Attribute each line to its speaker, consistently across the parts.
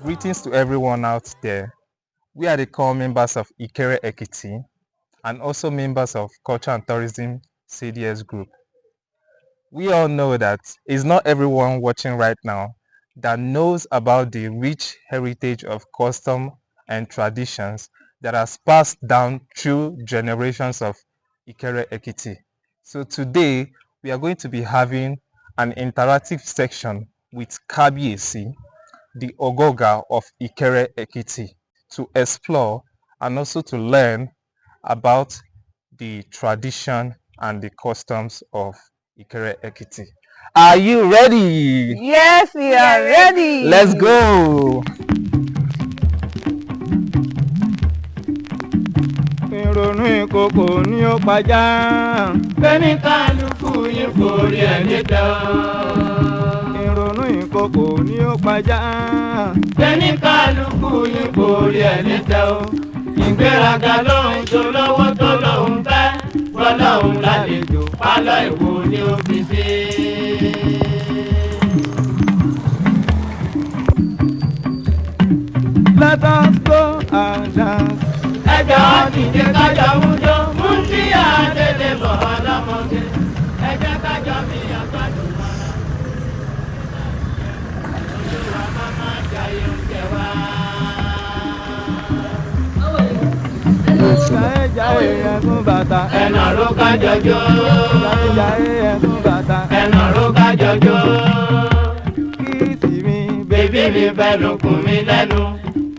Speaker 1: Greetings to everyone out there. We are the core members of Ikere-Ekiti and also members of Culture and Tourism CDS Group. We all know that it's not everyone watching right now that knows about the rich heritage of custom and traditions that has passed down through generations of Ikere-Ekiti. So today we are going to be having an interactive section with Kabiesi, the Ogoga of Ikere-Ekiti, to explore and also to learn about the tradition and the customs of Ikere-Ekiti. Are you ready?
Speaker 2: Yes, we are ready.
Speaker 1: Let's go!
Speaker 3: Ìrònú ìkòkò ní ó pajá.
Speaker 4: Bẹ́ẹ̀ni kálukú yín forí ẹ̀ níta.
Speaker 3: Ìrònú ìkòkò ní ó pajá.
Speaker 4: Bẹ́ẹ̀ni kálukú yín forí ẹ̀ níta o. Ìgbéraga lóhun tó lọ́wọ́ tó lóhun fẹ́. Fọlọ́hun lálejò pálọ̀ ìwò ni ó fi sí.
Speaker 3: Let us go and dance.
Speaker 4: Ẹjọ́ dìde kájọ mújó, mú sí àdédé bọ̀ ọlọ́mọge. Ẹ jẹ́ kájọ fi àgbàdo mọ́ra. Olúwa máa máa jayé oúnjẹ wá.
Speaker 3: Jayé jayé ẹ̀gún bàtà.
Speaker 4: Ẹ̀nà ló ká jọjọ́.
Speaker 3: Jayé jayé ẹ̀gún bàtà.
Speaker 4: Ẹ̀nà ló ká jọjọ́.
Speaker 3: Kíìsì mi.
Speaker 4: Bèbí mi fẹ́nu kùn mí lẹ́nu.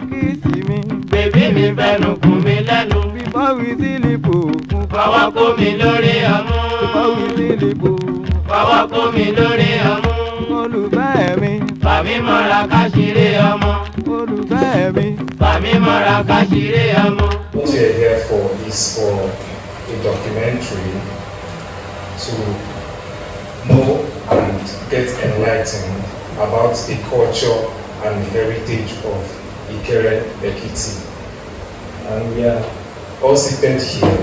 Speaker 3: Kíìsì mi.
Speaker 4: Bèbí mi fẹ́nu kùn mí lẹ́nu.
Speaker 3: Before we sleep o.
Speaker 4: Fọwọ́ kó mi lórí ọmú.
Speaker 3: Before we sleep o.
Speaker 4: Fọwọ́ kó mi lórí ọmú.
Speaker 3: Olùfẹ́ mi.
Speaker 4: Fàmí mọ́ra káṣírí ọmọ.
Speaker 3: Olùfẹ́ mi.
Speaker 4: Fàmí mọ́ra káṣírí ọmọ.
Speaker 1: What we are here for is for a documentary to know and get enlightened about the culture and heritage of Ikere-Ekiti. And we are all seated here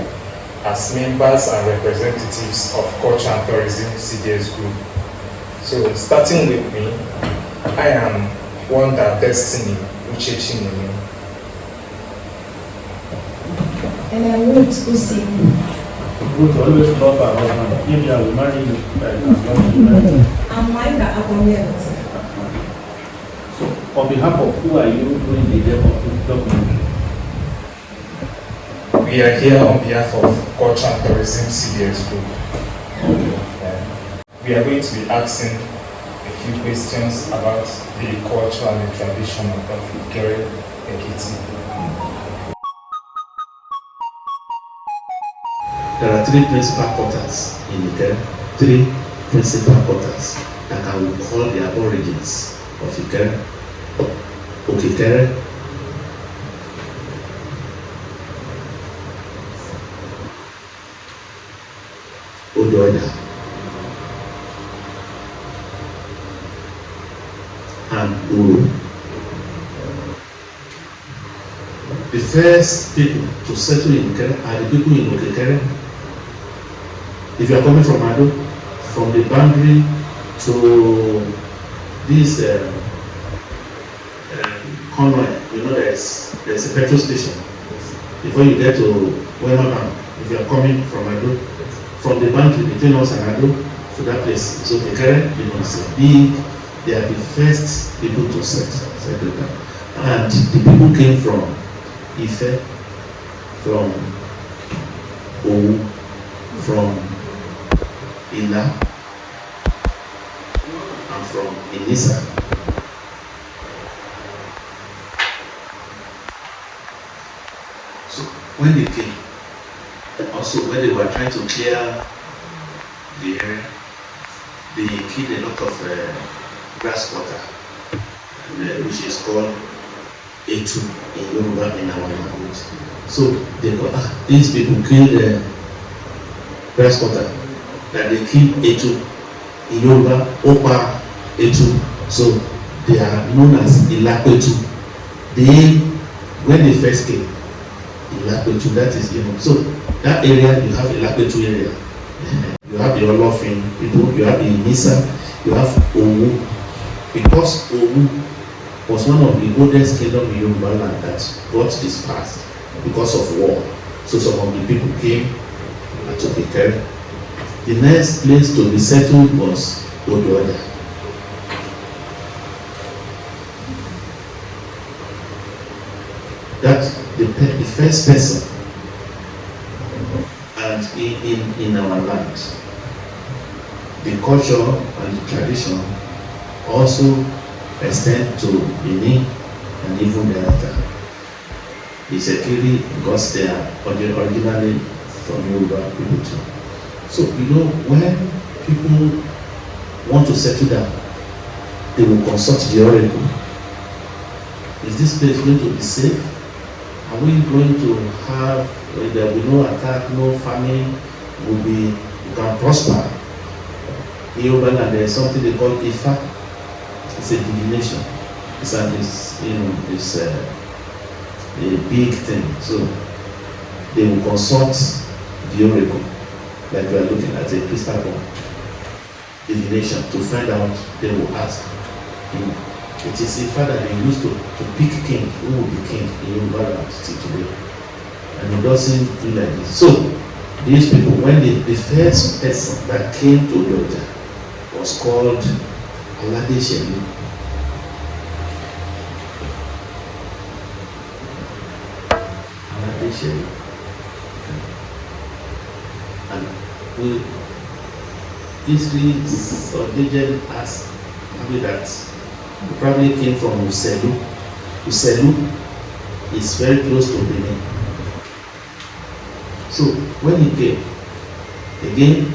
Speaker 1: as members and representatives of Culture and Tourism CDS Group. So starting with me, I am Wonder Destiny Uchechinemi.
Speaker 5: And I want to see.
Speaker 6: Would always love her husband. Maybe I will marry you.
Speaker 5: I'm Micah Akwanyelati.
Speaker 6: So, on behalf of who are you doing the documentary?
Speaker 1: We are here on behalf of Culture and Tourism CDS Group. We are going to be asking a few questions about the culture and the tradition of Ikere-Ekiti.
Speaker 7: There are three principal quarters in Ikere, three principal quarters that I will call the aborigines of Ikere, Okikere, Odoida, and Uru. The first people to settle in Ikere are the people in Okikere. If you are coming from Ado, from the boundary to this convoy, you know there's a petrol station. Before you get to Wemaban, if you are coming from Ado, from the boundary between us and Ado, to that place, so Ikere, you know, it's a big, they are the first people to settle down. And the people came from Ife, from Owu, from Ila, and from Inisa. So when they came, also when they were trying to clear the area, they killed a lot of grass water, which is called Etu in Yoruba in our language. So they got these people killed grass water, that they kill Etu in Yoruba, Opa Etu. So they are known as Ilapetu. When they first came, Ilapetu, that is, you know, so that area you have Ilapetu area. You have the Olofin people, you have the Inisa, you have Owu. Because Owu was one of the oldest kingdom in Yoruba land that got dispersed because of war. So some of the people came and took Ikere. The next place to be settled was Odoja. That the first person, and in our land, the culture and the tradition also extend to Benin and even thereafter. Ikere, because they are originally from Yoruba people too. So when people want to settle down, they will consult the oracle. Is this place going to be safe? Are we going to have, there will be no attack, no famine, we can prosper? In Yoruba land, there is something they call Ifa. It's a divination. It's a big thing. So they will consult the oracle, like we are looking at a crystal ball divination, to find out. They will ask. It is a father they used to pick king, who will be king in Yoruba land till today. And it doesn't do like this. So these people, when the first person that came to Yoruba was called Aladeshelu. Aladeshelu. And history or legend has that he probably came from Uselu. Uselu is very close to Benin. So when he came, again,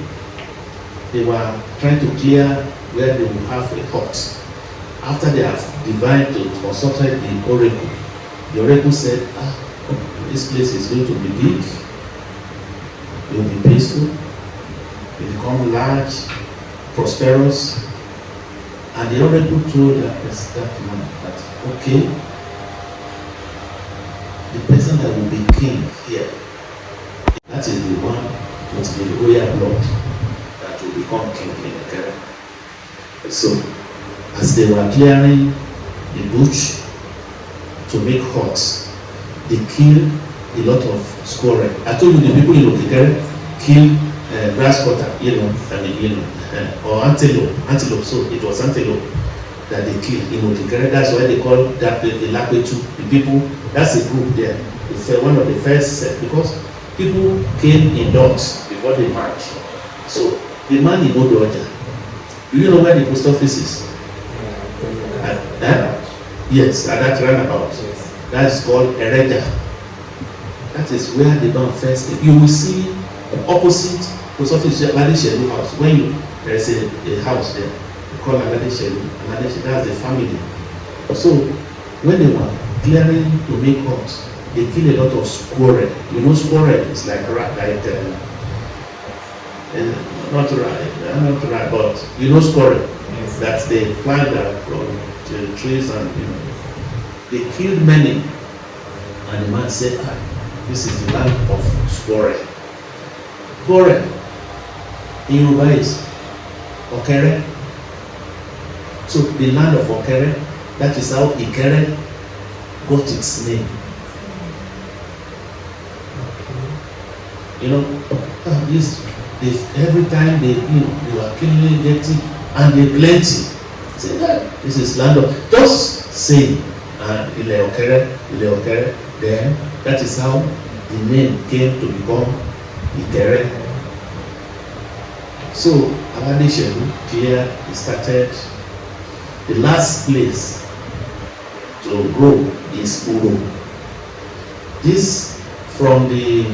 Speaker 7: they were trying to clear where they would have a hut. After they have divined to consulted the oracle said, this place is going to be big, it will be peaceful, it will become large, prosperous. And the oracle told that man that, okay, the person that will be king here, that is the one with the royal blood that will become king in Ikere. So, as they were clearing the bush to make huts, they killed a lot of squirrel. I told you the people in Ikere killed grasscutter, or antelope. So it was antelope that they killed in Ikere. That's why they call that the Lakwetu. The people, that's a group there. It's one of the first set, because people came in dogs before they marched. So the man in Odoja, do you know where the post office is? Yes, at that roundabout. That's called Ereja. That is where the man first came. You will see opposite post office, Aladeshelu house. When there is a house there, they call Aladeshelu. That's the family. So when they were clearing to make huts, they kill a lot of squirrel. You know, squirrel is like rat, not rat, but you know squirrel. Yes. That they fly from the trees, and they killed many. And the man said, this is the land of squirrel. Squirrel in Yoruba is Okere. So the land of Okere, that is how Ikere got its name. Every time they were killing, getting, and they plenty. Say that this is land of, just saying, Ikere-Okere. Then that is how the name came to become Ikere. So Aladeshelu here started. The last place to grow is Uro. This from the,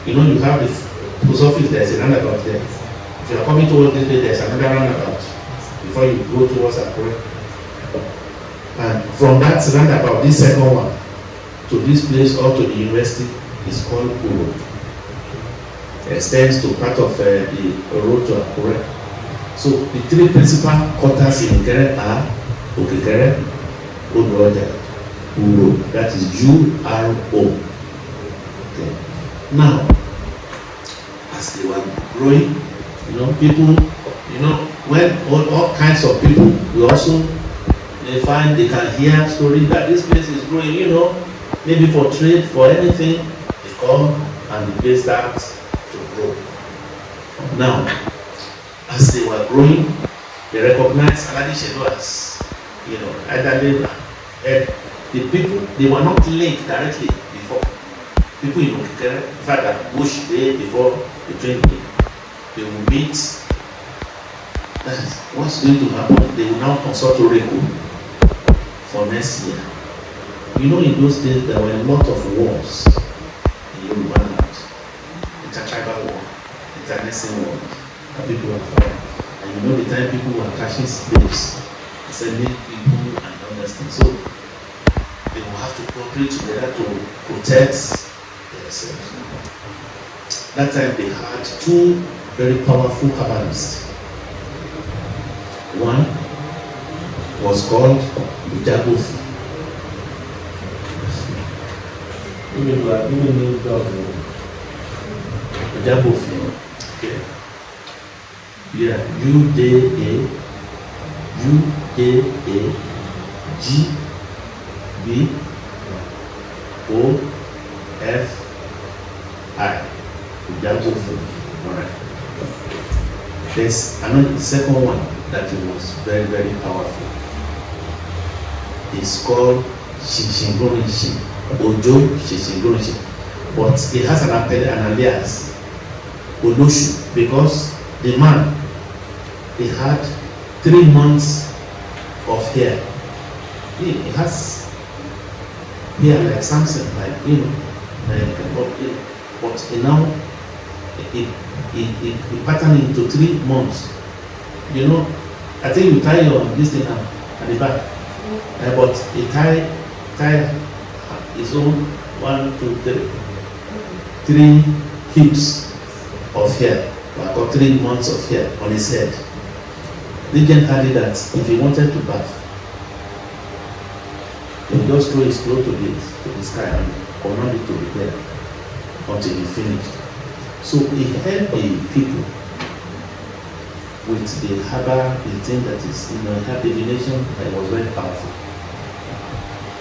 Speaker 7: you have the post office, there's a roundabout there. If you are coming towards this place, there's another roundabout before you go towards Akure. And from that roundabout, this second one, to this place or to the university is called Uro. Extends to part of the road to Akure. So the three principal quarters in Ikere are Okekere, Odoja, Uro. That is U-R-O. Okay. Now, as they were growing, people, when all kinds of people, we also they can hear stories that this place is growing, maybe for trade, for anything, they come and the place starts to grow. Now, as they were growing, they recognized Aladi Shedo as, elderly. The people, they were not linked directly before. People in Ikere, in fact, that bush day before the train came, they will meet. That's what's going to happen. They will now consult Oreko for next year. In those days, there were a lot of wars in Yoruba land. Inter-tribal war, internecine war, that people were fighting. And the time people were catching slaves, sending people and all that things. So they will have to cooperate together to protect themselves. That time they had two very powerful herbalists. One was called Ijabofi. Ijabofi. Okay. Yeah, UJAGBI. Ijabofi. Alright. There's another second one that was very, very powerful. It's called Shishingorishin, Ojo Shishingorishin. But it has an alias, Oloshu, because the man, he had 3 months of hair. He has hair like Samson, but now it patterned into 3 months. I think you tie your this thing at the back, but it tie his own 1, 2, 3 heaps of hair. I got 3 months of hair on his head. Legend had it that if he wanted to bath, he would just throw his clothes to the sky and command it to be there until he finished. So he helped the people with the herbal, the thing that is, herb divination that was very powerful.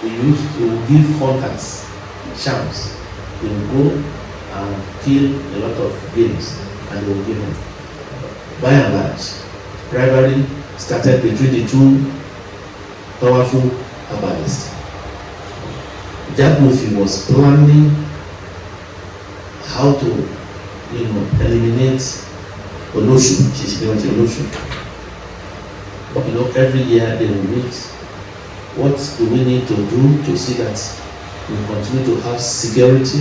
Speaker 7: He would give hunters charms. They would go and kill a lot of games and they will give them. By and large, rivalry started between the two powerful herbalists. Ijabofi was planning how to, eliminate Oloshu, Oloshu. Every year they will meet. What do we need to do to see that we continue to have security,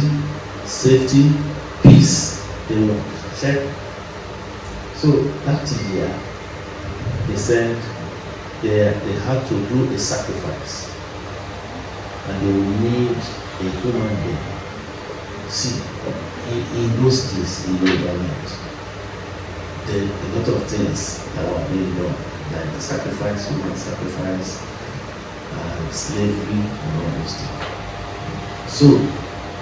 Speaker 7: safety, peace? They will check. So that year, they said they had to do a sacrifice, and they will need a human being. See, in those days, in Yoruba land, there are a lot of things that were being done, like the sacrifice, human sacrifice, slavery, and all those things. So,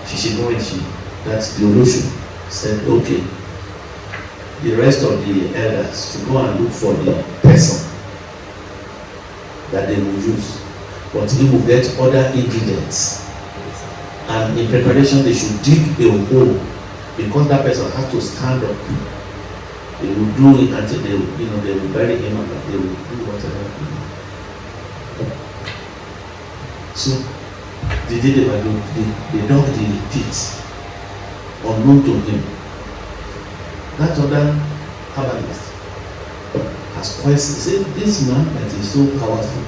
Speaker 7: Shishinorishi, that's the Oloshu, said, okay, the rest of the elders to go and look for the person that they will use, but he will get other ingredients. And in preparation, they should dig a hole, because that person has to stand up. They will do it until they will bury him and they will do whatever. So they did they dug the pit unknown to him. That other herbalist has questioned, he said, this man that is so powerful,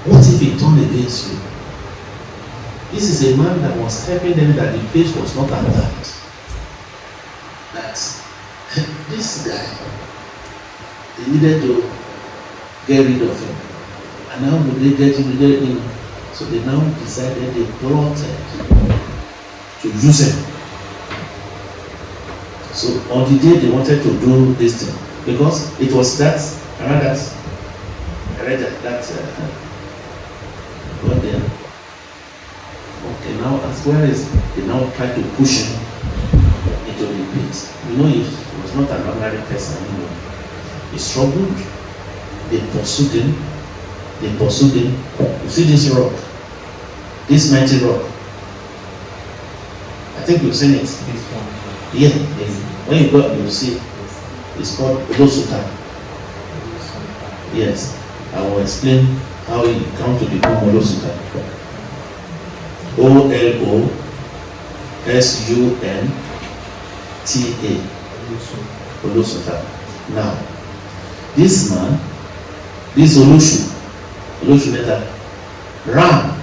Speaker 7: what if he turned against you? This is a man that was helping them, that the place was not attacked. That this guy, they needed to get rid of him. And now would they get him? So they now decided, they plotted to use him. So on the day they wanted to do this thing, because it was that, I read that one day. Okay, now as well as they now try to push him into the pit. He was not an ordinary person anymore. He struggled, they pursued him, They pursued him. You see this rock, this mighty rock. I think you've seen it.
Speaker 6: This one.
Speaker 7: Yeah, when you go, you'll see. It's called Olosuta. Yes, I will explain how it come to become Olosuta. Olosunta. Olosuta. Now, this man, this Olosuneta, ran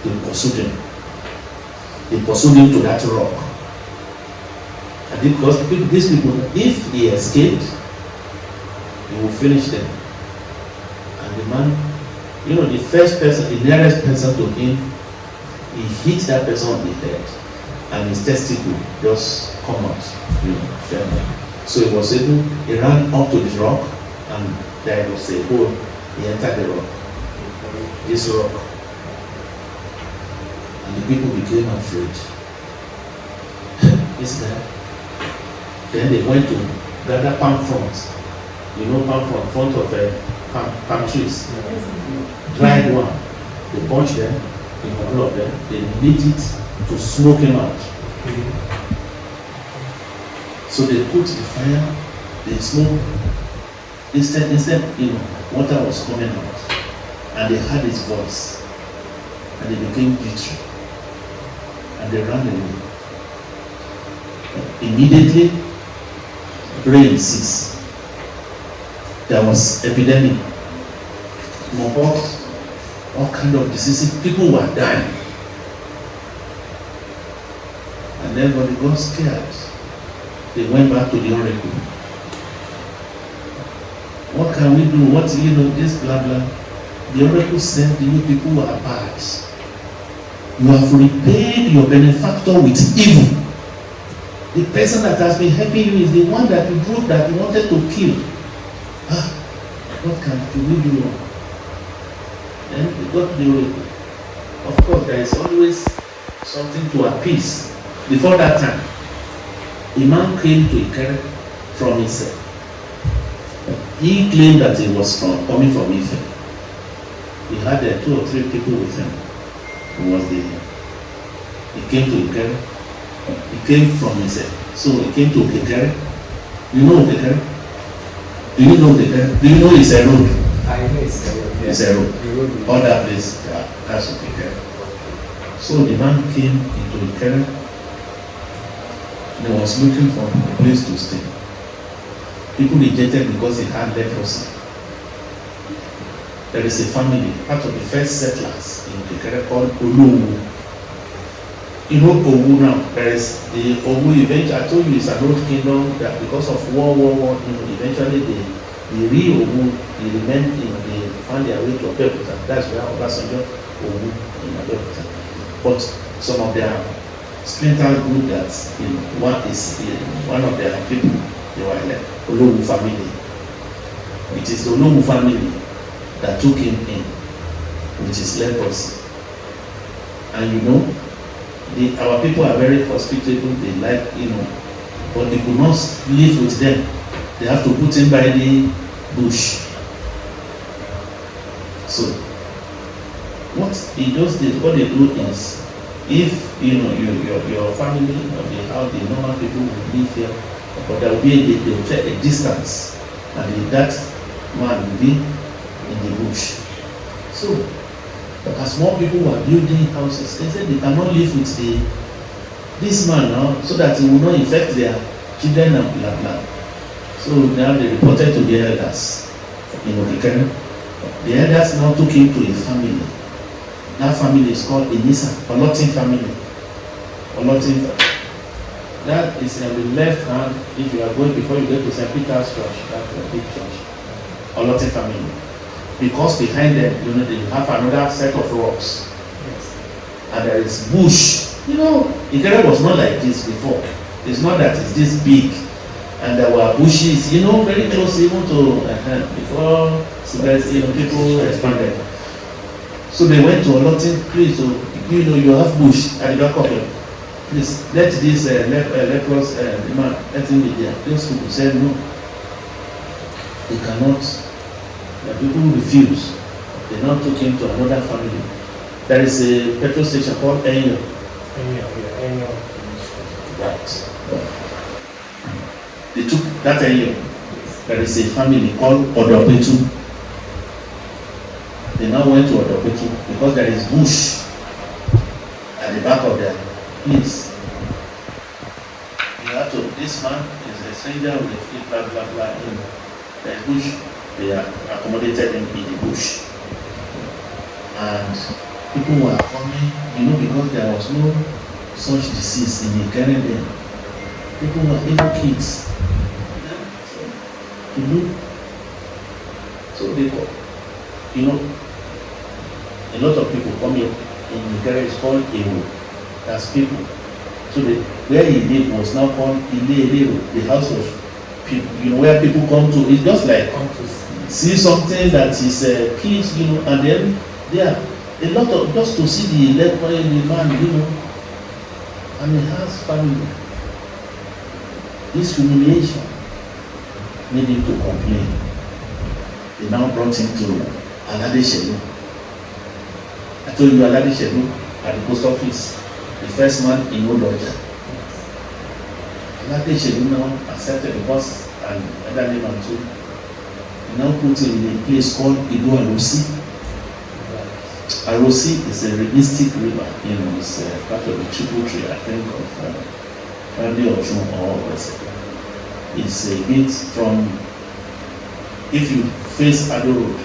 Speaker 7: to pursue him. They pursued him to that rock. And because these people, if he escaped, he will finish them. And the man, the first person, the nearest person to him, he hit that person on the head, and his testicle just come out, fell. So he was able, he ran up to the rock, and there was a hole. He entered the rock, this rock, and the people became afraid. This guy. Then they went to gather palm fronds. Palm front of palm trees. Dried one. They punched them, a couple of them. They lit it to smoke him out. So they put the fire, they smoked. Instead, water was coming out. And they heard his voice. And they became jittery. And they ran away. Immediately, rain ceased. There was epidemic, smallpox, all kind of diseases. People were dying. And then when they got scared, they went back to the oracle. What can we do? This blah blah. The oracle said, you people are bad. You have repaid your benefactor with evil. The person that has been helping you is the one that you drove that you wanted to kill. What can we do? Then we got the oracle. Of course, there is always something to appease. Before that time, a man came to Ikere from Ife. He claimed that he was coming from Ife. He had 2 or 3 people with him. He came to Ikere. He came from Ife. So he came to Ikere. You know Ikere? Do you know Ikere? Do you know it's a road?
Speaker 6: I know it's a road.
Speaker 7: It's a road. All that place, that's Ikere. So the man came into Ikere. He was looking for a place to stay. People rejected because he had leprosy. There is a family, part of the first settlers in Ikere called Olowu. Owu now, there is the Owu eventually, I told you it's an old kingdom that because of war, eventually the real Owu, they found their way to Abeokuta. That's where Obasanjo Owu in Abeokuta. But some of their splinter group that one of their people, they were like Olowu family. It is the Olowu family that took him in with his leprosy. And our people are very hospitable, they like, but they could not live with them. They have to put him by the bush. So, what he does is, what they do is, if, your family or the normal people will live here, but there will be they will take a distance, and that man will be in the bush. So, as more people were building houses, they said they cannot live with this man now, so that he will not infect their children and blah blah. So now they reported to the elders in Ikere. The elders now took him to a family. That family is called Inisa, Olotin family. Olotin. That is on the left hand if you are going before you get to St. Peter's Church, that's a big church. Olotin family. Because behind them, they have another set of rocks. Yes. And there is bush. Ikere was not like this before. It's not that it's this big. And there were bushes, very close even to before people expanded. So they went to a lot of places. So, you have bush at the back of it. Please let this leprous man let him be there. Those people said no. They cannot. The people refuse. They now took him to another family. There is a petrol station called Enyo. Right. They took that Enyo. There is a family called Odopetu. They now went to Odopetu because there is bush at the back of their place. You have to, this man is a stranger with blah blah blah. The bush, they are accommodated him in the bush. And people were coming, because there was no such disease in Ikere then. People were even kids. To look. So they go, a lot of people come here in Ikere is called Ewo. That's people. So where he lived was now called Ile-Elero, the house of people, where people come to. It's just like see something that is kids, and then there are a lot of, just to see the man, and he has family. This humiliation made him to complain. They now brought him to Alade Shelu. I told you Alade Shelu at the post office, the first man in Odoja. Alade Shelu now accepted because and other name too. He now put him in a place called Ido-Arosi. Arosi is a mystic river, it's part of the tributary, I think, of Randi Oshun or West. It's a bit from, if you face Ado Road,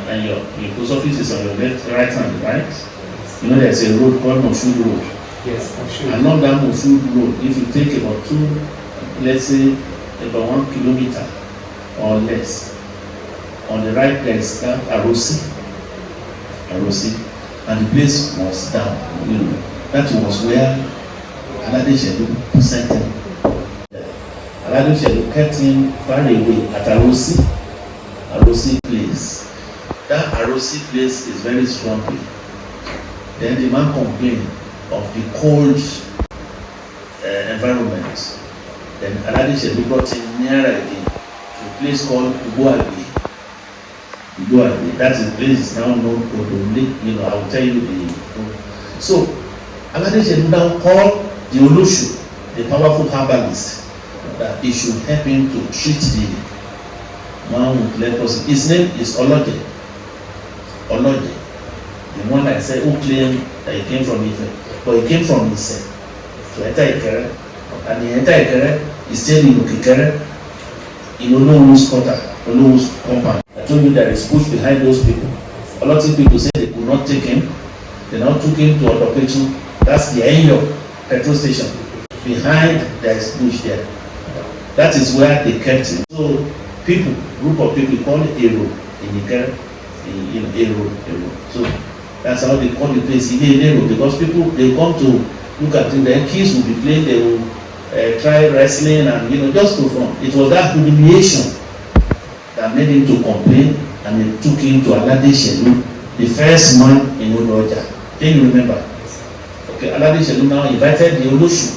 Speaker 7: and your post office is on your right hand, right? There's a road called Moshud Road.
Speaker 8: Yes, Moshud.
Speaker 7: Along that Moshud Road, if you take about let's say about 1 kilometer or less, on the right there is that Arosi, and the place was down. That was where Alade Shelu sent him. Alade Shelu kept him far away at Arosi place. That Arosi place is very swampy. Then the man complained of the cold environment. Then Alade Shelu brought him nearer again to a place called Ugoagbe. That is place now known Odole. I will tell you the. So Alade Shelu now called the Oloshu, the powerful herbalist, that he should help him to treat the man with leprosy. His name is Olode. The one I said who claimed that he came from Ife, but he came from Ise to enter Ikere, and he entered Ikere. He stayed in Ikere, in Olowu's quarter, Olowu's compound. I told you there is push behind those people. A lot of people say they could not take him. They now took him to Odopetu. That's the Enyo petrol station. Behind there is bush there. That is where they kept him. So group of people call it Ero in Ikere, Ero. So that's how they call the place Ero, because people they come to look at him. Then kids will be playing. They will try wrestling and just to fun. It was that humiliation that made him to complain, and they took him to Alade Shelu, the first man in Odoja. Can you remember? Okay, Alade Shelu now invited the Oloshu,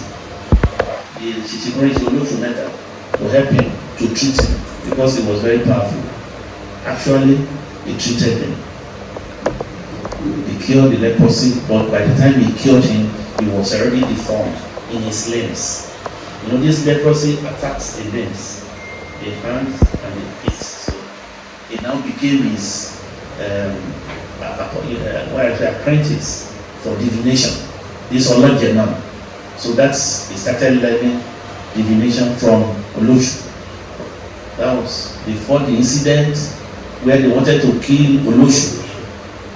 Speaker 7: the Shishikori Oloshu method, to help him to treat him because he was very powerful. Actually, he treated him. He cured the leprosy, but by the time he cured him, he was already deformed in his limbs. This leprosy attacks the limbs, the hands and the feet. So it now became his apprentice for divination. This Olodje now. So he started learning divination from Oloshu. That was before the incident where they wanted to kill Oloshu.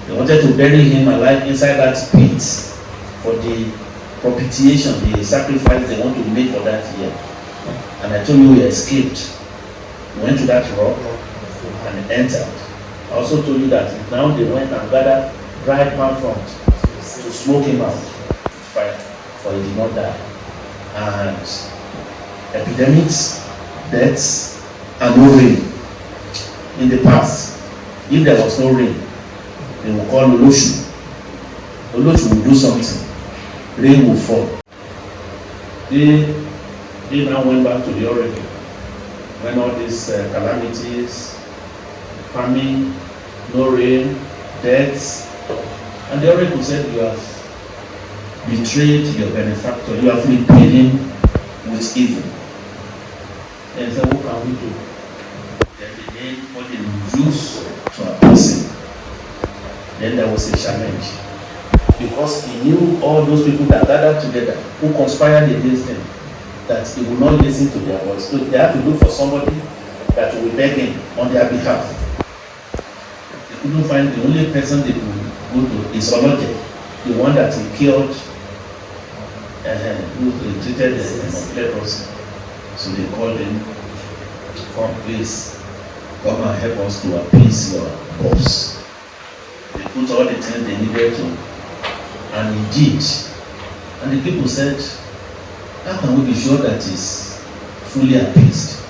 Speaker 7: They wanted to bury him alive inside that pit for the propitiation, the sacrifice they want to make for that year. And I told you he escaped. He went to that rock and entered. I also told you that now they went and gathered dry palm frond to smoke him out fire, but he did not die. And epidemics, deaths, and no rain. In the past, if there was no rain, they will call Oloshu. Oloshu will do something. Rain will fall. They now went back to the origin when all these calamities, famine,
Speaker 6: no rain, deaths. And the oracle said, you have betrayed your benefactor, you have repaid him with evil. And he said, what can we do? Then they made what they would use to appease him. Then there was a challenge. Because he knew all those people that gathered together, who conspired against him, that he would not listen to their voice. So they had to look for somebody that will beg him on their behalf. They couldn't find the only person they could go to is Oloje, the one that he killed, who treated the leprosy. So they called him, come please, come and help us to appease your boss. They put all the things they needed to, and he did. And the people said, how can we be sure that he's fully appeased?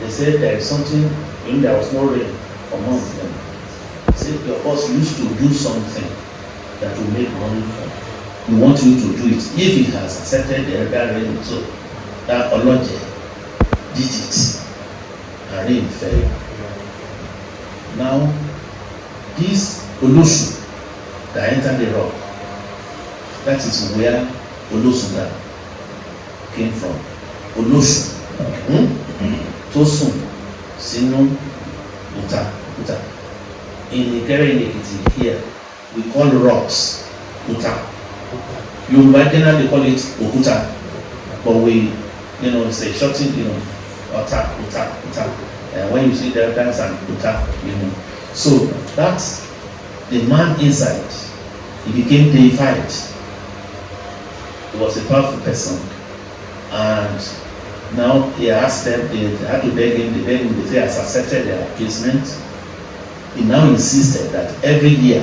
Speaker 6: They said there is something, when there was no rain for months then. They said your boss used to do something that will make money for him. We want you to do it. If he has accepted the rain, so that Oloje did it, and rain fell. Now, this Olosu that entered the rock, that is where Olosuga came from. Olosu, Tosun, Sinu, Uta. In Ikere-Ekiti here, we call rocks Uta. You generally call it Okuta, but we, say shorten, Uta. And when you see that, that's an Uta, So that's the man inside. He became deified. He was a powerful person. And now he asked them, they had to beg him, they say has accepted their appeasement. He now insisted that every year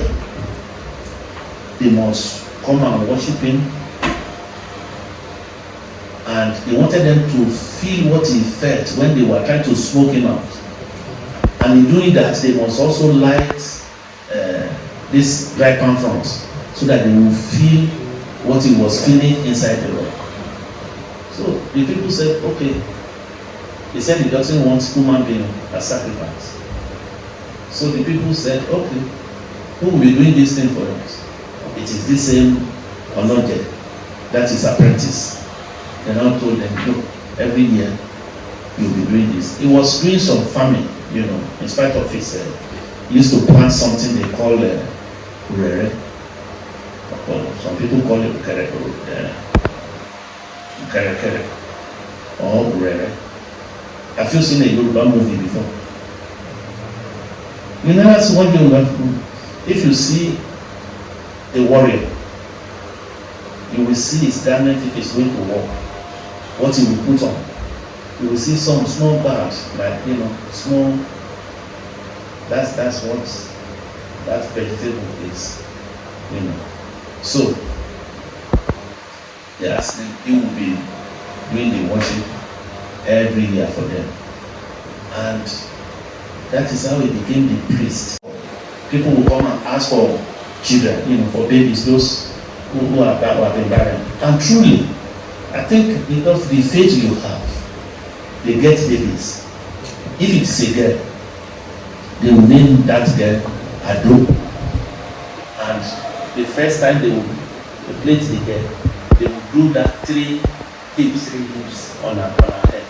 Speaker 6: they must come and worship him. And he wanted them to feel what he felt when they were trying to smoke him out. And in doing that, they must also light this dry palm fronds so that they will feel what he was feeling inside the rock. So the people said, okay. He said he doesn't want human being as sacrifice. So the people said, okay, who will be doing this thing for us? It is this same Oloje, that is apprentice. They now told them, look, every year you'll be doing this. He was doing some farming, in spite of his, he used to plant something they call urere. Some people call it Ikere-Ekiti or urere. Have you seen a Yoruba movie before? You never see one Yoruba movie. If you see a warrior, you will see his garment if he's going to war, what he will put on. You will see some small bags, like small. That's what that vegetable is, So they asked him, he will be doing the worship every year for them, and that is how he became the priest. People will come and ask for children, for babies, those who have been barren. And truly, I think because the faith you have, they get babies. If it is a girl, they will name that girl Ado. And the first time they will plate the girl, they will do that three hips on her head.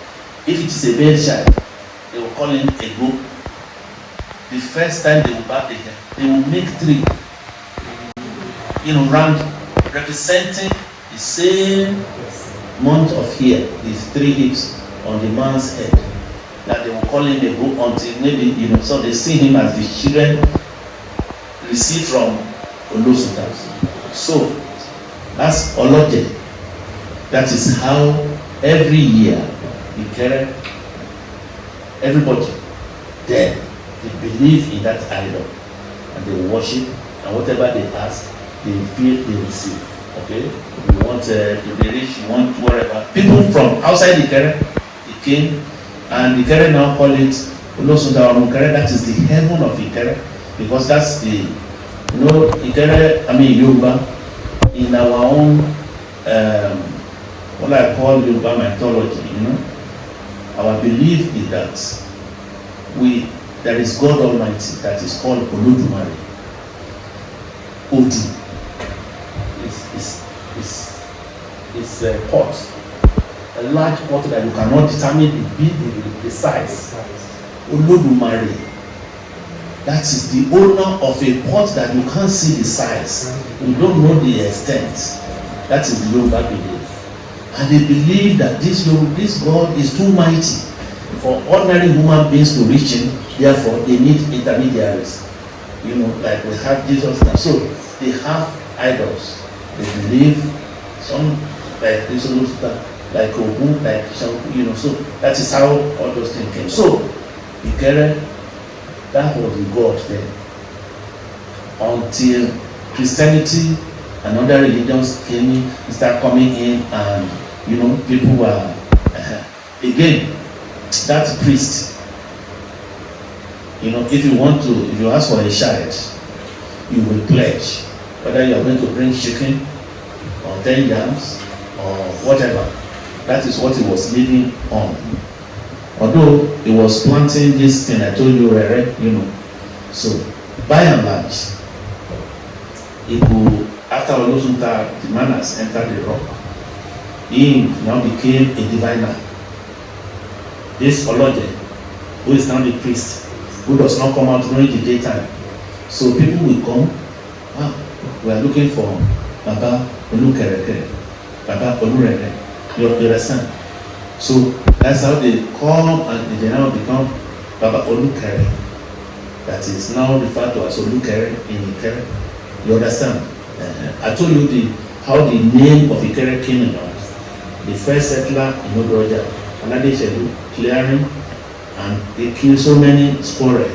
Speaker 6: If it is a male child, they will call him Ego. The first time they will bath the girl, they will make three, round, representing the same month of hair, these three hips on the man's head, that they will call him a book until maybe, so they see him as the children received from Olosuga. So that's Oloje. That is how every year everybody there, they believe in that idol and they worship, and whatever they ask, they feel they receive. Okay? You want to be rich, you want whatever. People from outside Ikere, they came, and Ikere now call it Olosuga or Ikere. That is the heaven of Ikere, because that's the, Ikere, Yoruba, in our own, what I call Yoruba mythology, our belief is that we there is God Almighty that is called Olodumare. Odi is a pot, a large pot that you cannot determine the size. Olodumare, that is the owner of a pot that you can't see the size. You don't know the extent. That is the Yoruba belief. And they believe that this God is too mighty for ordinary human beings to reach him. Therefore, they need intermediaries. You know, like we have Jesus now. So they have idols. They believe some like this, like Ogun, like you know. So that is how all those things came. So Ikere, that was the God there until Christianity and other religions came in, start coming in, and you know, people were again that priest. You know, if you ask for a child, you will pledge whether you are going to bring chicken or 10 yams or whatever. That is what he was living on. Although he was planting this thing I told you, you know. So by and large, he could, after Olosunta, the man has entered the rock. He now became a diviner. This Olode, who is now the priest, who does not come out during the daytime. So people will come, we are looking for Baba Olukere, Baba Olurere. You understand? So that's how they come, and they now become Baba Olukere. That is now referred to as Olukere in Ikere. You understand? I told you how the name of Ikere came about. The first settler in Odroja, Anade Shedu, clearing, and they kill so many squirrel,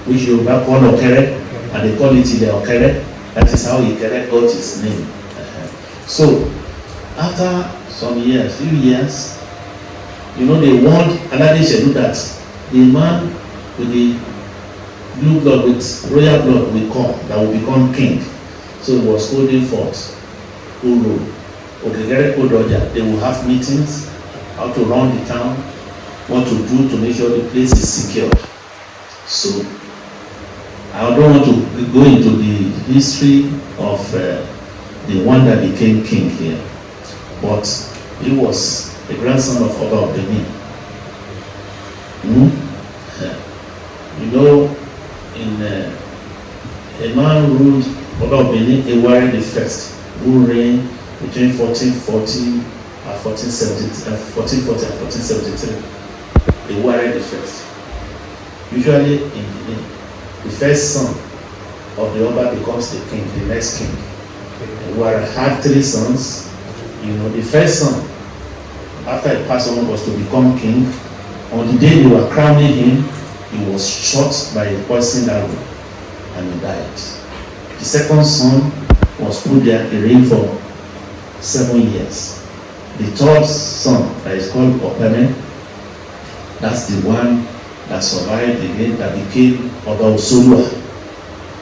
Speaker 6: which you call Okere, and they call it the Okere. That is how Ikere got his name. So after some years, few years, you know, they warned Anade Shedu that the man with the blue blood, with royal blood, will come, that will become king. So he was holding forth Uru, Okegere Odroja. They will have meetings, how to run the town, what to do to make sure the place is secured. So I don't want to go into the history of the one that became king here, but he was the grandson of Oba of Benin. You know, a man ruled Oba of Benin, Ewari the first, who reigned between 1440 and 1440 and 1473. Ewari the first. Usually in Benin, the first son of the Oba becomes the king, the next king. Ewari had 3 sons. You know, the first son, after he passed on, was to become king. On the day they were crowning him, he was shot by a poisoned arrow and he died. The second son was put there, he reigned for 7 years. The third son, that is called Opeme, that's the one that survived again, that became Oba Osolua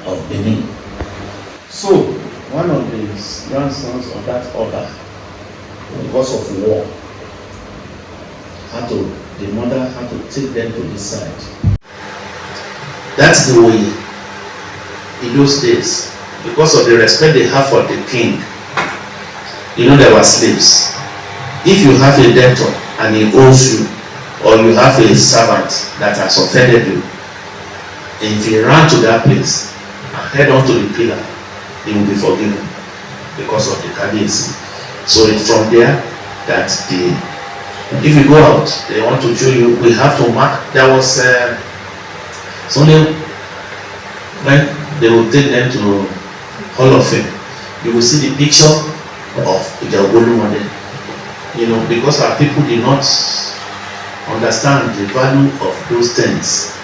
Speaker 6: of Benin. So, one of the grandsons of that Oba, because of war, the mother had to take them to this side. That's the way in those days, because of the respect they have for the king. You know, there were slaves. If you have a debtor and he owes you, or you have a servant that has offended you, and if he ran to that place and head on to the pillar, he will be forgiven because of the Kabiyesi. So it's from there that if you go out, they want to show you, we have to mark. There was only when they will take them to Hall of Fame, you will see the picture of Ijagolu model. You know, because our people did not understand the value of those things.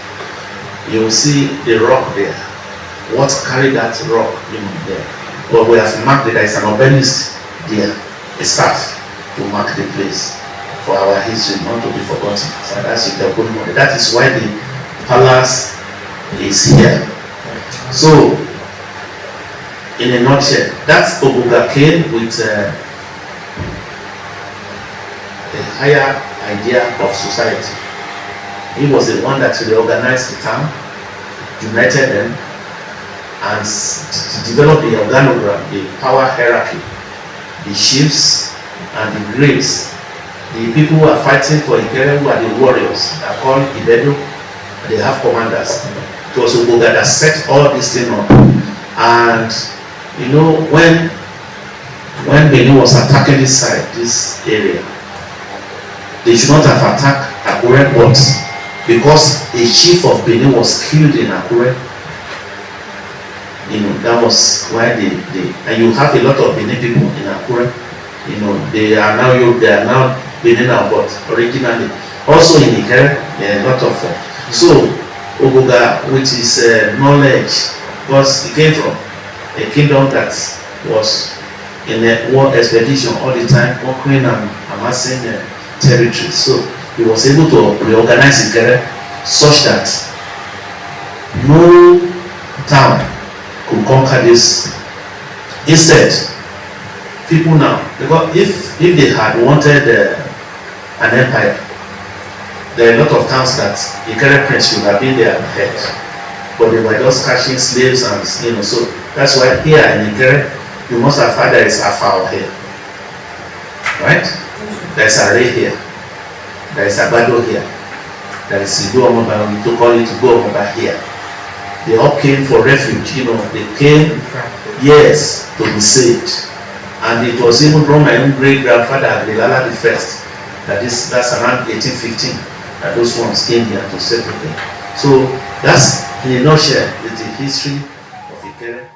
Speaker 6: You will see the rock there. What carried that rock, you know, there? But we have marked it. There is an obelisk there, a staff to mark the place for our history, not to be forgotten. So that's Ijagolu model. That is why the palace is here. So, in a nutshell, that's Obuga came with a higher idea of society. He was the one that reorganized the town.
Speaker 7: united them and developed the organogram, the power hierarchy, the chiefs and the grades. The people who are fighting for Ikere, who are the warriors, are called Ibedo, and they have commanders. It was Ogoga that set all this thing up. And you know, when Benin was attacking this side, this area, they should not have attacked Akure, but because a chief of Benin was killed in Akure, you know, that was why they and you have a lot of Benin people in Akure, you know, they are now Benin now, but originally also in Ikere, there are a lot of so Ogoga, which is knowledge, because he came from a kingdom that was in a war expedition all the time, conquering and amassing territory. So he was able to reorganize Ikere such that no town could conquer this. Instead, people now, because if they had wanted an empire, there are a lot of towns that Ikere prince should have been their head, but they were just catching slaves, and you know, so that's why here in Ikere you must have heard there is Afao here, right? There is Are here, there is Abado here, there is Ido-Omoba, we to call it Ido-Omoba here. They all came for refuge, you know, they came, yes, to be saved. And it was even from my own great grandfather, Abdelala the First, that's around 1815, that those ones came here to settle them. So that's in a nutshell the history of Ikere.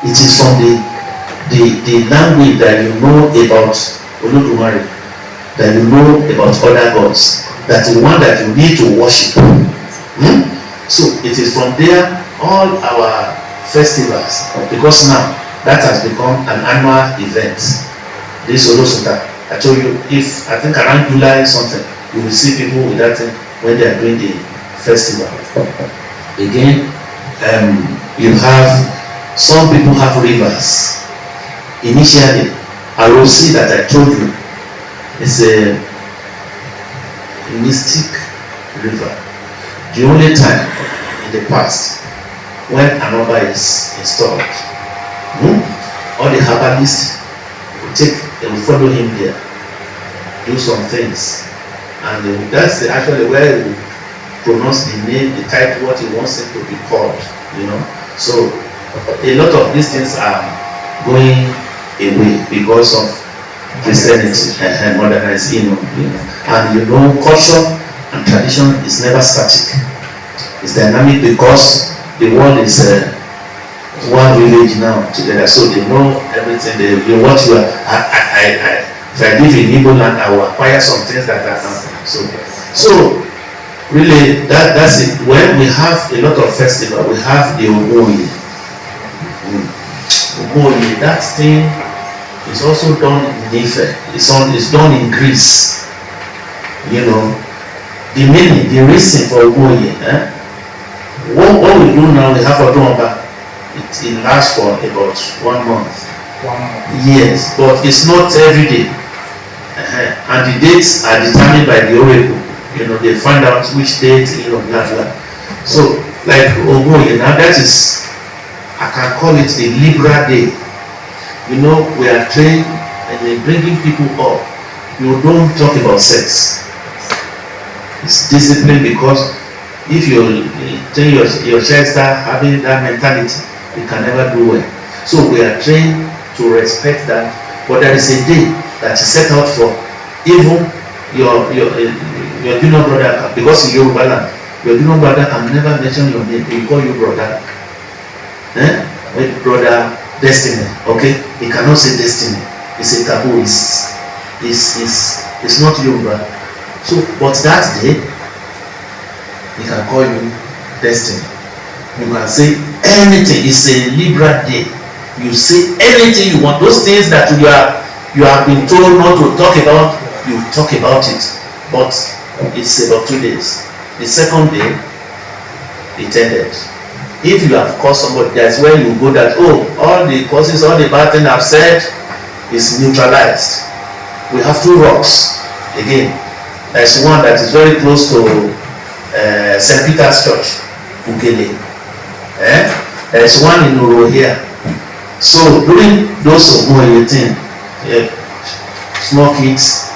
Speaker 7: It is from the language that you know about Olodumare, that you know about other gods, that the one that you need to worship. So it is from there all our festivals, because now that has become an annual event. This Olosuta, I told you, if I think around July something, you will see people with that thing when they are doing the festival. Again, you have some people have rivers. Initially, Arosi that I told you is a mystic river. The only time in the past when an Oba is installed, all the herbalists will follow him there, do some things, and that's actually where he will pronounce the name, the title, what he wants it to be called, you know. So a lot of these things are going away because of Christianity and modernizing, and you know, culture and tradition is never static. It's dynamic because the world is one village now together, so they know everything. They what you are. If I live in Igbo land, I will acquire some things that are not. So really, that's it. When we have a lot of festival, we have the Ogoye. Ogoye, that thing is also done in Ife. It's done in Greece. You know, the reason for Ogoye. What we do now, we have Odumba. It lasts for about 1 month. Yes, but it's not every day. And the dates are determined by the oracle. You know, they find out which date, you know, blah blah. So, like Ogoye, now that is, I can call it a Libra day. You know, we are trained and they're bringing people up. You don't talk about sex. It's discipline, because if your child start having that mentality, you can never do well. So we are trained to respect that, but there is a day that is set out for even your junior brother, because in Yoruba land, your junior brother can never mention your name. He call you brother, brother Destiny. Okay, he cannot say Destiny. It's a taboo. It's not Yoruba. So, but that day, he can call you Destiny. You can say anything. It's a Libra day. You say anything you want. Those things that you have been told not to talk about, you talk about it. But it's about 2 days. The second day, it ended. If you have caused somebody, that's where you go that, all the causes, all the bad things I've said is neutralized. We have 2 rocks. Again, there's one that is very close to St. Peter's Church, Ugele. There's one in Uro here. So during those Ogun 18, small kids,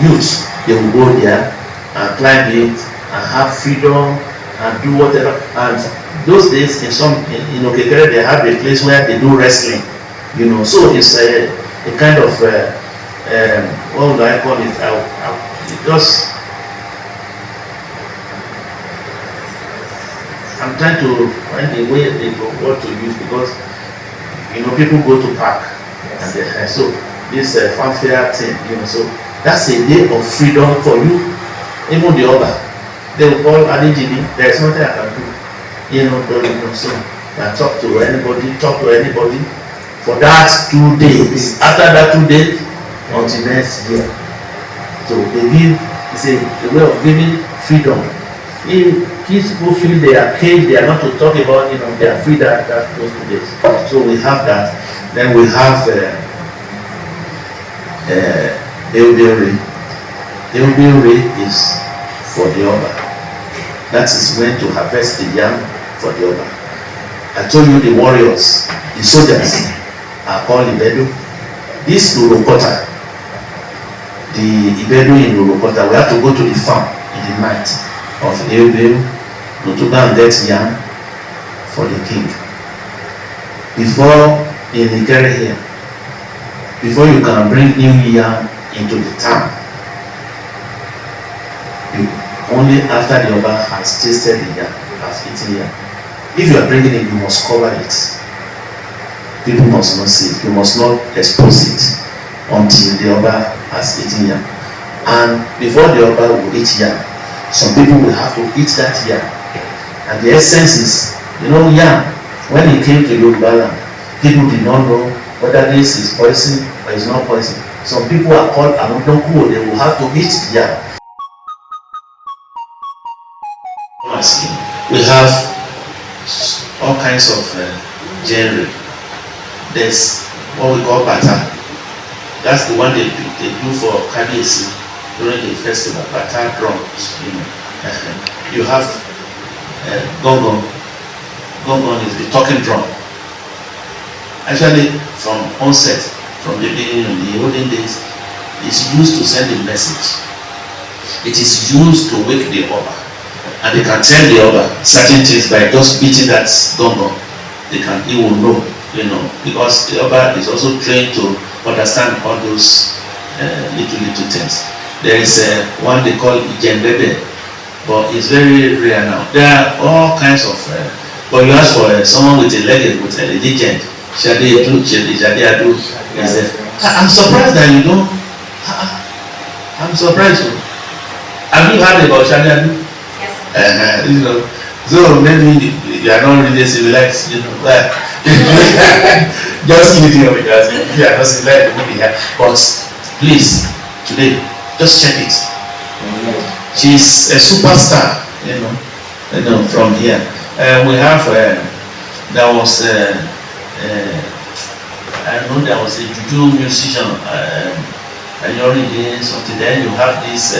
Speaker 7: youths, they will go there and climb it and have freedom and do whatever. And those days in Ikere, they have a place where they do wrestling, so it's a kind of what would I call it? I'm trying to find a way what to use, because people go to park and so this fanfare thing, so that's a day of freedom for you. Even the other, they will call Adijini, there's nothing I can do, so I talk to anybody for that 2 days. After that 2 days, until next year. So they give, it's a way of giving freedom. If kids who feel they are caged, they are not to talk about, they are free that those 2 days. So we have that. Then we have Eudere. Eudere is for the Oba. That is when to harvest the yam for the Oba. I told you the warriors, the soldiers are called Ibedu. This Urokota, the Ibedu in Urokota, we have to go to the farm in the night of Eudere to go and get yam for the king. Before in Ikere here, before you can bring new yam into the town, only after the Oba has tasted the yam, has eaten yam. If you are bringing it, you must cover it. People must not see it. You must not expose it until the Oba has eaten yam. And before the Oba will eat yam, some people will have to eat that yam. And the essence is, yam, when it came to Yoruba land, people did not know whether this is poison or it's not poison. Some people are called Amudoku, they will have to eat the yam. We have all kinds of genre. There's what we call bata. That's the one they do for Kabiyesi during the festival. Bata drums, You have gong-gong. Gong-gong is the talking drum. Actually, from onset, from the beginning, in the olden days, it's used to send a message. It is used to wake the Oba. And they can tell the Oba certain things by just beating that gong-gong. He will know, because the Oba is also trained to understand all those little things. There is one they call Ijembebe, but it's very rare now. There are all kinds of, but you ask for someone with a legend, with a legend, Shadi Adu, I'm surprised that you don't, I'm surprised. Have you heard about Shadi Adu? Yes. So maybe you are not really civilized, just kidding because you are not civilized, maybe here. But please, today, just check it. She's a superstar, from here. We have, there was a juju musician, something. Then you have this,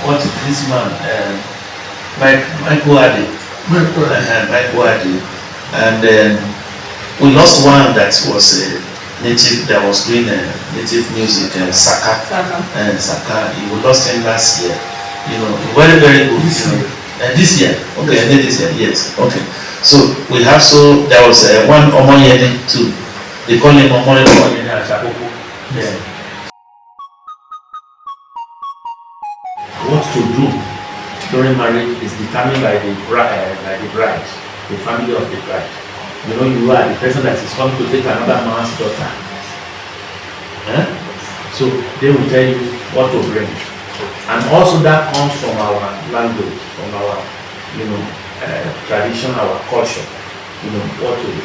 Speaker 7: what is this man? Michael Adi. Michael Adi. And we lost one that was a native, that was doing native music, Saka. Saka. We lost him last year. Very, very good. This year. Okay, this year, yes. Okay. So we have, there was one Omoyede too. They call him Omoyede Ashapoku. Yeah. What to do during marriage is determined by the bride, the family of the bride. You are the person that is coming to take another man's daughter. So they will tell you what to bring. And also that comes from our language, from our, tradition, our culture. What to do.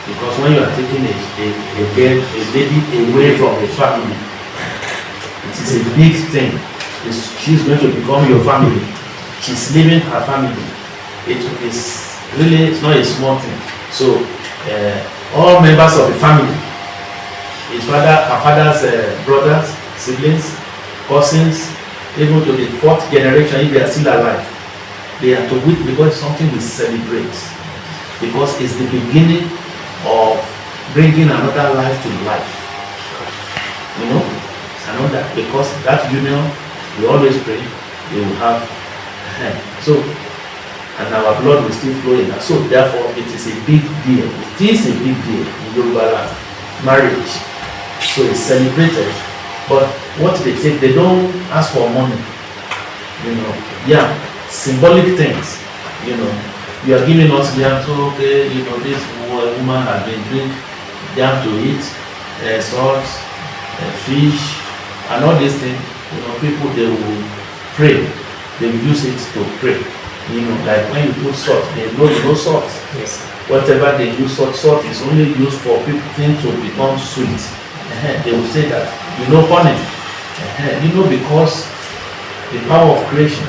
Speaker 7: Because when you are taking a lady away from the family, it is a big thing. She's going to become your family. She's leaving her family. It's not a small thing. So all members of the family, her father's brothers, siblings, cousins, even to the 4th generation, if they are still alive, They are to witness because it's something we celebrate. Because it's the beginning of bringing another life to life. You know, another, because that union, we always pray, we will have. So, and our blood will still flow in that. So therefore, it is a big deal. It is a big deal in Yoruba land, marriage. So it's celebrated. But what they take, they don't ask for money. You know, yeah, symbolic things. You know, you are giving us yam, so okay, you know, this woman has been doing yam to eat, salt, fish, and all these things. You know, people, they will pray. They will use it to pray. You know, like when you put salt, they know you know salt.
Speaker 1: Yes.
Speaker 7: Whatever they use, salt is only used for people things to become sweet. They will say that, you know, honey. You know, because the power of creation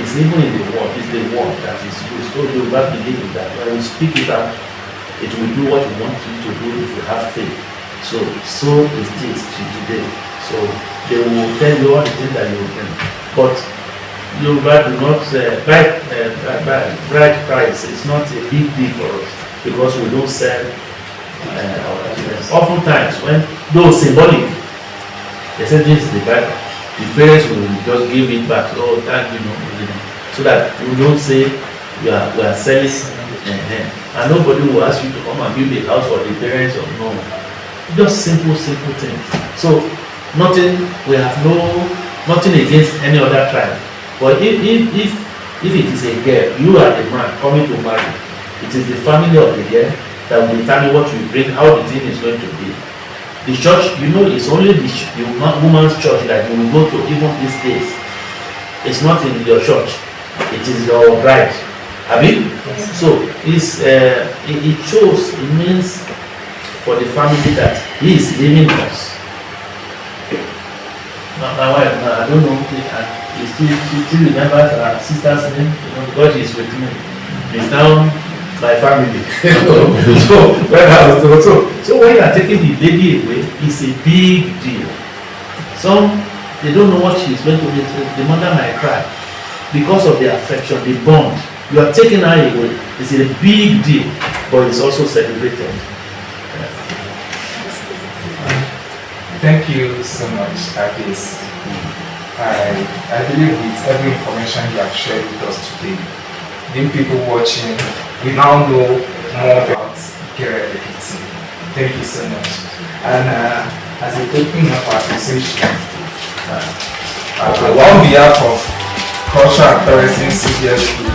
Speaker 7: is even in the word, is the word that is used. So you will believe in that. When we speak it out, it will do what we want it to do if we have faith. So is this to today. So they will tell you all the things that you will bring. But Yoruba do not bride price. It's not a big deal for us because we don't sell our children. Oftentimes, when those symbolic, they say this is the bride, the parents will just give it back. Oh, thank you, so that we don't say we are selling, and nobody will ask you to come and build a house for the parents or no. Just simple things. So we have nothing against any other tribe. But if it is a girl, you are the man coming to marry, it is the family of the girl that will determine what you bring, how the thing is going to be. The church, you know, it's only the woman's church that you will go to even these days. It's not in your church, it is your bride. So it shows, it means for the family that he is leaving us. My wife, I don't know, she still remembers her sister's name, because she's with me. It's now my family. So when you are taking the lady away, it's a big deal. Some, they don't know what she's going to do. The mother might cry because of the affection, the bond. You are taking her away. It's a big deal, but it's also celebrated.
Speaker 8: Thank you so much, Agnes. I believe with every information you have shared with us today, the people watching, we now know more about Ikere-Ekiti. Thank you so much. And as a token of appreciation, on behalf of Culture and Tourism CDS Group,